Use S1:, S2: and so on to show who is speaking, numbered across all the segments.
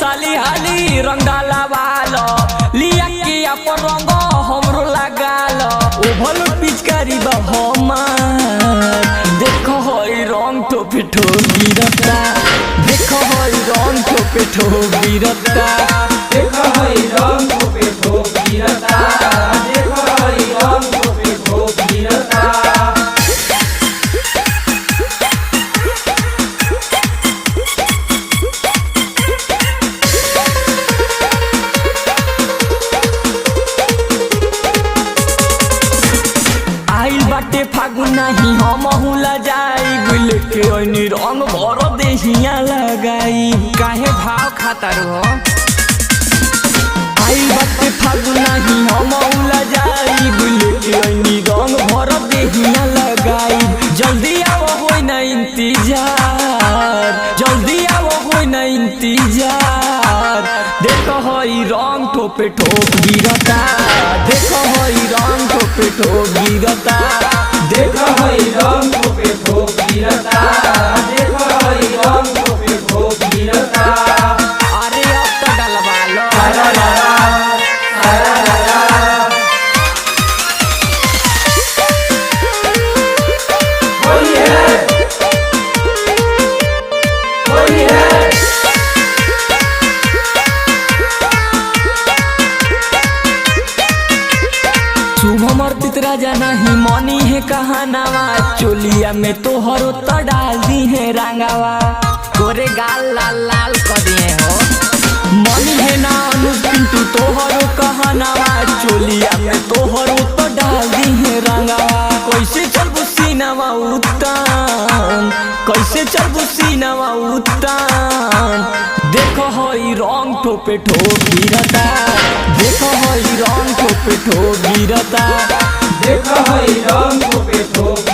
S1: साली हाली रंग डालवालो लिया के अपन रंग हमरो लगालो ओभल पिचकारी बा हमार देखो होई रंग ठोपे गिरता देखो होई रंग ठोपे गिरता
S2: देखो होई रंग ठोपे गिरता देखो होई रंग ठोपे गिरता।
S1: बाटे फागुन नहीं हम हुला जाई गुल के ओनी रंग भर देहिया लगाई काहे भाव खाता रहो आई बाटे फागुन नहीं हम हुला जाई गुल के ओनी रंग भर देहिया लगाई जल्दी आओ होई ना इंतजार जल्दी आओ होई ना इंतजार देखो होई रंग ठोपे गिरता देखो होई रंग ठोपे गिरता
S2: देखो होई रंग ठोपे गिरता देखो होई रंग ठोपे गिरता।
S1: अरे अब तो डलवा लो
S2: सारा लाला सारा लाला होली है होली है।
S1: शुभम अर्पित राजा नहीं मनी है कहानावा चोलिया में तोहरो तो डाल दी है रंगावा गोरे गाल लाल लाल कर दिए हो मनी है ना अनुज पिंटू तोहरो कहानावा चोलिया में तोहरो तो डाल दी है रंगावा कैसे चलबू सीनावा उत्तान कैसे चलबू सीनावा उत्तान देखो होई रंग ठोपे गिरता देखो होई रंग ठोपे गिरता
S2: देखो होई रंग ठोपे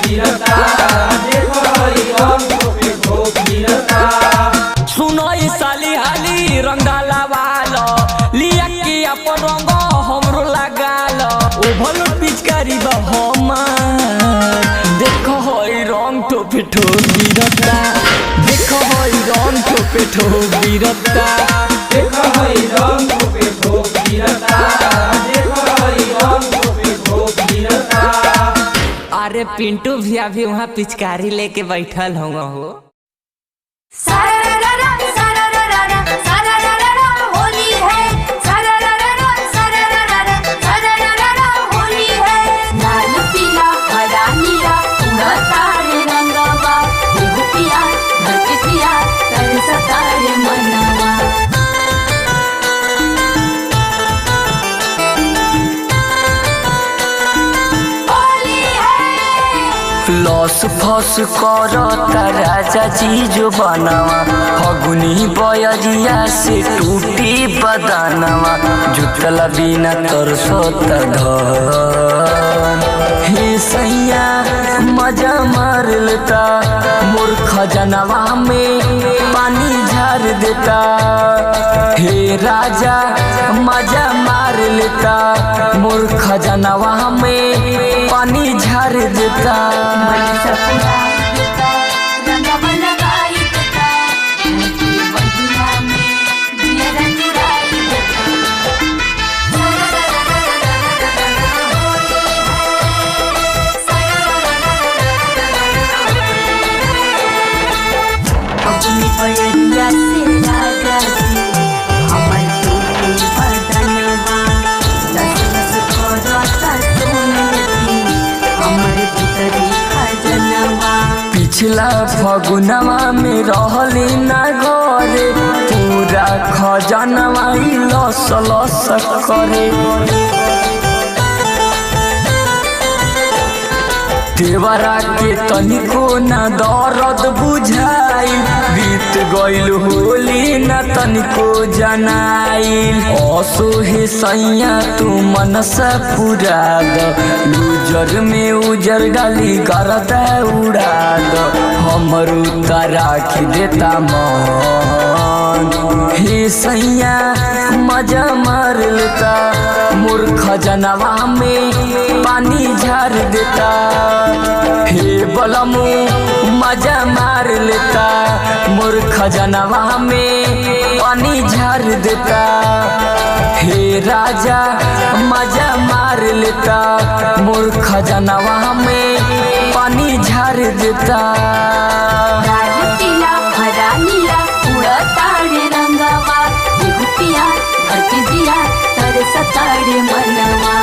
S2: गिरता देखो होई रंग ठोपे गिरता।
S1: सुनो ई साली हाली रंग डालवालो लिया के अपन रंग हमरो लगालो ओभल पिचकारी बा हमार देखो होई रंग ठोपे गिरता देखो होई रंग ठोपे गिरता
S2: देखो होई रंग ठोपे गिरता देखो होई रंग ठोपे गिरता।
S1: अरे पिंटू भैया भी वहाँ पिचकारी लेके बैठल होंगे हो
S3: होली है होली है लाल पीला हरा नीला पूरा तारे रंगवा एगो पिया घर के पिया तर सतारे मनवा।
S1: लस फस करता राजा जी जो बनावा फगुनी बयजिया से टूटी बदानवा जुटला बिना तरसता धन हे सैया मजा मार लेता मोर खजनवा में पानी झार देता हे राजा मजा मार लेता मोर खजनवा में पानी झार देता पिछला फगुनवा में रहली ना घरे पूरा खजनवा लस लस करे देवरा के तनिको ना दर्द बुझाई बीत गइल होली ना तनिको जनाइल असोहे सैया तू मनसा पुरा द लूजर में उजर डाली करता उड़ा द हमरू त राखी देता मन हे सैया मजा मार लेता मोर खजनवा में पानी झार देता। हे बलमू मजा मार लेता मोर खजनवा में पानी झार देता। हे राजा मजा मार लेता मोर खजनवा में पानी झार देता।
S3: लाल पीला हरा नीला उड़तारे रंगवा एगो पिया धरती दिया तरसतारे मनवा।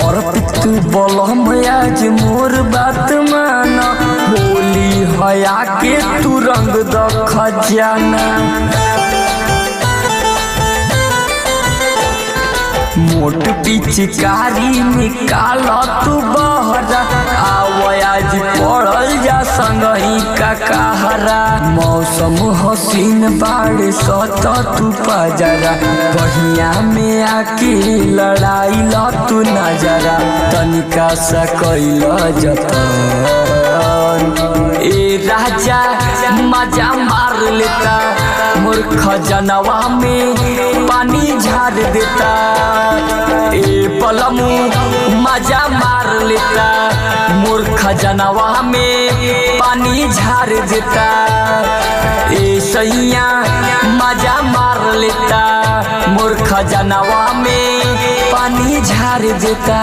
S1: और तू बोलम आज मोर बात माना होली हया के तू रंग द खजाना। मोट पिचकारी निकाल तू बहरा आज पड़ल जा संगही का कहरा। मौसम हसीन बाड़ सत तू पजरा बढ़िया में आके लड़ाई ल तू नजरा तनिका सा कैल जतन। ए राजा मजा मार लेता मोर खजनवा में पानी झार देता। ए पलमू मजा मार लेता मोर खजनवा में पानी झार देता। ए सैया मजा मार लेता मोर खजनवा में पानी झार देता।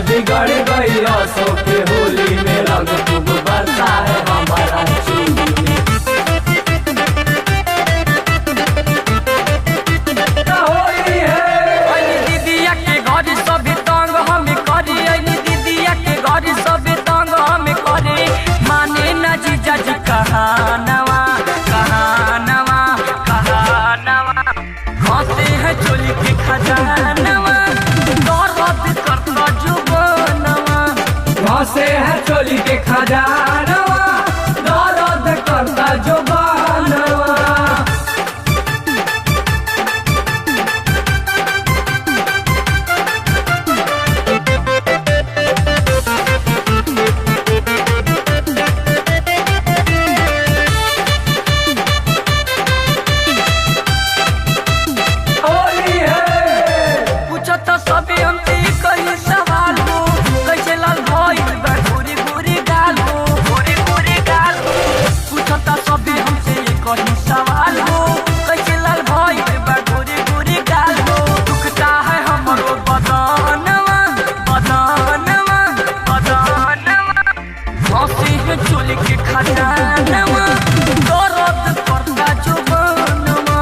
S2: बिगड़ गई आसों के होली में रंग खूब बरसा है हमारा चोली में। होली है
S1: दीदिया के घर सब तंग हम करी दीदिया के घर सब तंग हम करी माने न जीजा जी कहानवा कहानवा कहानवा हंसते हैं चोली के खजानवा दर्द करता जुबानवा।
S2: घसे है चोली के खजानवा दर्द करता जुबानवा। होली है
S1: पूछो तो सभी हमसे कई सवाल हो कैसे लाल भाई गोरी गोरी गाल हो गोरी गोरी गाल हो। पूछो तो सभी हमसे कई सवाल हो कैसे लाल भाई गोरी गोरी गाल हो। दुखता है हमरो बदनवा बदनवा बदनवा हंसी है चोली के खजानवा दर्द करता जुबानवा।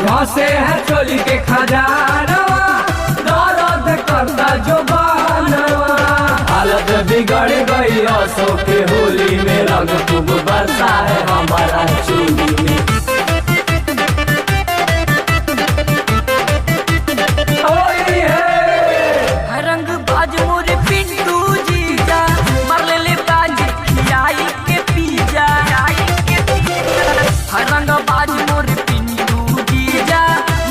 S2: घसे है चोली के खजानवा दर्द करता जुबानवा। हालत बिगड़ गई आसों के होली में रंग खूब बरसा है हमारा चोली में। होली है
S1: रंग बाज मोरे पिंटू जीजा मार ले बाज खियाई के पीजा रंग बाज मोरे पिंटू जीजा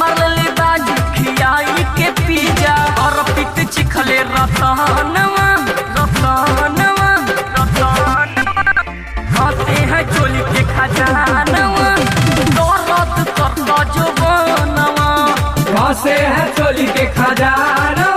S1: मार ले बाज खियाई के पीजा। और पिट चिखले रतनवा रतनवा रतनवा हंसते हैं चोली के खजानवा दर्द करता जुबानवा।
S2: घसे है चोली के खजानवा